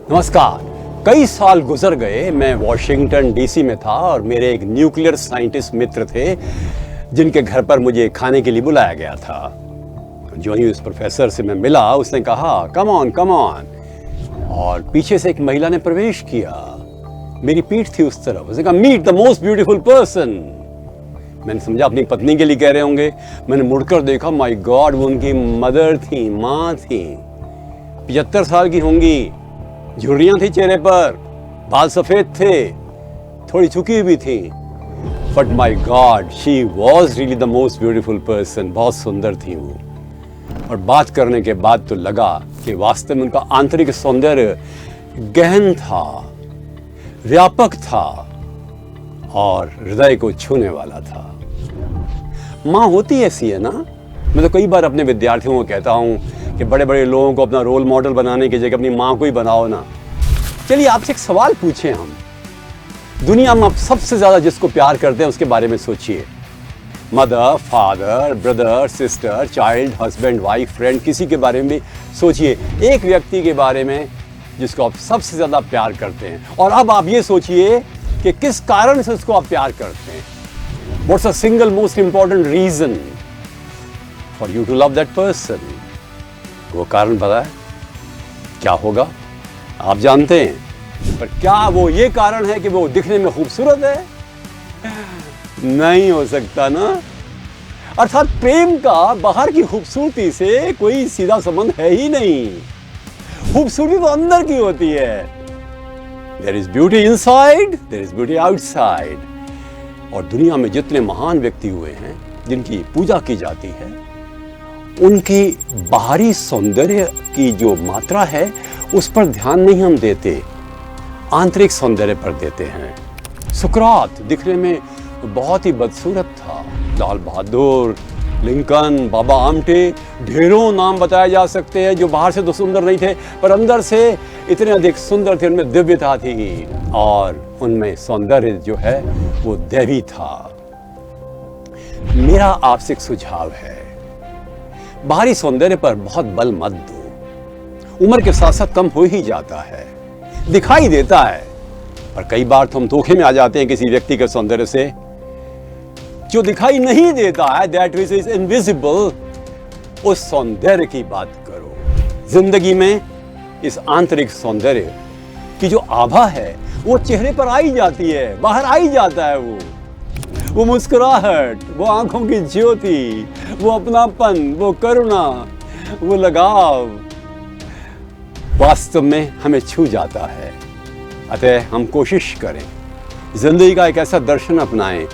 नमस्कार। कई साल गुजर गए, मैं वॉशिंगटन डीसी में था और मेरे एक न्यूक्लियर साइंटिस्ट मित्र थे जिनके घर पर मुझे खाने के लिए बुलाया गया था। जो ही उस प्रोफेसर से मैं मिला, उसने कहा कम ऑन कम ऑन, और पीछे से एक महिला ने प्रवेश किया। मेरी पीठ थी उस तरफ। उसने कहा meet the most beautiful person. मैंने समझा अपनी पत्नी के लिए कह रहे होंगे। मैंने मुड़कर देखा, माय गॉड, वो उनकी मदर थी, माँ थी। 75 साल की होंगी, झुर्रियां थी चेहरे पर, बाल सफेद थे, थोड़ी झुकी हुई थी, but my God, she was really the most beautiful person. बहुत सुंदर थी वो। और बात करने के बाद तो लगा कि वास्तव में उनका आंतरिक सौंदर्य गहन था, व्यापक था और हृदय को छूने वाला था। माँ होती ऐसी है ना। मैं तो कई बार अपने विद्यार्थियों को कहता हूँ कि बड़े बड़े लोगों को अपना रोल मॉडल बनाने की जगह अपनी माँ को ही बनाओ ना। चलिए आपसे एक सवाल पूछें हम। दुनिया में आप सबसे ज्यादा जिसको प्यार करते हैं उसके बारे में सोचिए। Mother, father, brother, sister, child, husband, wife, friend, किसी के बारे में भी सोचिए। एक व्यक्ति के बारे में जिसको आप सबसे ज्यादा प्यार करते हैं। और अब आप ये सोचिए कि किस कारण से उसको आप प्यार करते हैं। What's the single most important reason for you to love that person? वो कारण पता है क्या होगा? आप जानते हैं, पर क्या वो ये कारण है कि वो दिखने में खूबसूरत है? नहीं हो सकता ना। अर्थात प्रेम का बाहर की खूबसूरती से कोई सीधा संबंध है ही नहीं। खूबसूरती तो अंदर की होती है। There is beauty inside, there is beauty outside. और दुनिया में जितने महान व्यक्ति हुए हैं जिनकी पूजा की जाती है, उनकी बाहरी सौंदर्य की जो मात्रा है उस पर ध्यान नहीं हम देते, आंतरिक सौंदर्य पर देते हैं। सुकरात दिखने में बहुत ही बदसूरत था। लाल बहादुर, लिंकन, बाबा आमटे, ढेरों नाम बताए जा सकते हैं जो बाहर से तो सुंदर नहीं थे पर अंदर से इतने अधिक सुंदर थे। उनमें दिव्यता थी और उनमें सौंदर्य जो है वो दैवी था। मेरा आपसे एक सुझाव है, बाहरी सौंदर्य पर बहुत बल मत दो। उम्र के साथ साथ कम हो ही जाता है, दिखाई देता है, पर कई बार तो हम धोखे में आ जाते हैं किसी व्यक्ति के सौंदर्य से जो दिखाई नहीं देता है, दैट विच इज इनविजिबल। उस सौंदर्य की बात करो। जिंदगी में इस आंतरिक सौंदर्य की जो आभा है वो चेहरे पर आई जाती है, बाहर आई जाता है। वो मुस्कुराहट, वो आंखों की ज्योति, वो अपनापन, वो करुणा, वो लगाव वास्तव में हमें छू जाता है। अतः हम कोशिश करें, जिंदगी का एक ऐसा दर्शन अपनाएं।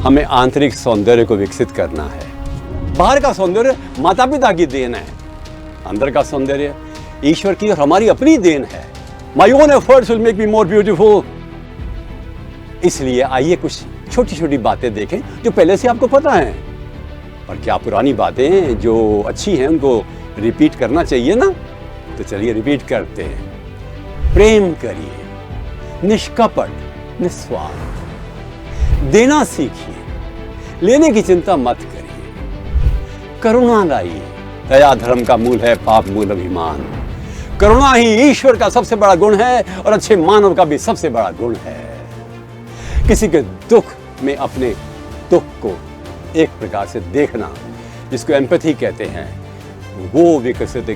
हमें आंतरिक सौंदर्य को विकसित करना है। बाहर का सौंदर्य माता पिता की देन है, अंदर का सौंदर्य ईश्वर की और हमारी अपनी देन है। My own efforts will make me more beautiful. इसलिए आइए कुछ छोटी छोटी बातें देखें जो पहले से आपको पता है, और क्या पुरानी बातें जो अच्छी हैं उनको रिपीट करना चाहिए ना। तो चलिए रिपीट करते हैं। प्रेम करिए, निष्कपट, निस्वार्थ। देना सीखिए, लेने की चिंता मत करिए। करुणा लाइए, दया धर्म का मूल है, पाप मूल अभिमान। करुणा ही ईश्वर का सबसे बड़ा गुण है और अच्छे मानव का भी सबसे बड़ा गुण है। किसी के दुख में अपने दुख को एक प्रकार से देखना, जिसको एम्पैथी कहते हैं, वो विकसित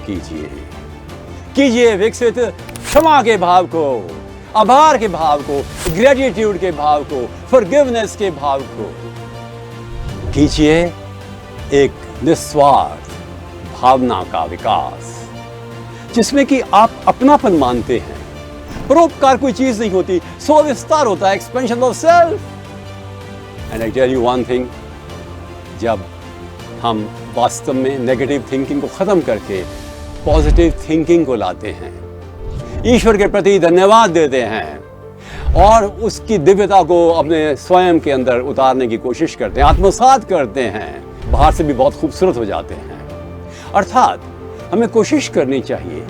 कीजिए विकसित क्षमा के भाव को, आभार के भाव को, ग्रेटिट्यूड के भाव को, फॉरगिवनेस के भाव को कीजिए। एक निस्वार्थ भावना का विकास जिसमें कि आप अपनापन मानते हैं। परोपकार कोई चीज नहीं होती, स्व विस्तार होता है, expansion of self. And I tell you one thing, जब हम वास्तव में नेगेटिव थिंकिंग को खत्म करके पॉजिटिव थिंकिंग को लाते हैं, ईश्वर के प्रति धन्यवाद देते हैं और उसकी दिव्यता को अपने स्वयं के अंदर उतारने की कोशिश करते हैं, आत्मसात करते हैं, बाहर से भी बहुत खूबसूरत हो जाते हैं। अर्थात हमें कोशिश करनी चाहिए।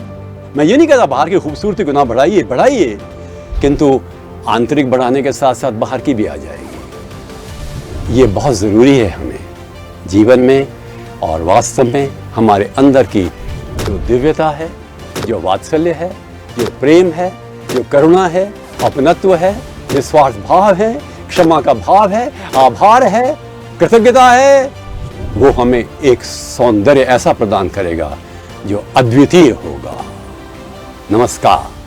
मैं ये नहीं कहता बाहर की खूबसूरती को ना बढ़ाइए, किंतु आंतरिक बढ़ाने के साथ साथ बाहर की भी आ जाएगी। ये बहुत ज़रूरी है हमें जीवन में, और वास्तव में हमारे अंदर की जो दिव्यता है, जो वात्सल्य है, जो प्रेम है, जो करुणा है, अपनत्व है, निस्वार्थ भाव है, क्षमा का भाव है, आभार है, कृतज्ञता है, वो हमें एक सौंदर्य ऐसा प्रदान करेगा जो अद्वितीय होगा। नमस्कार।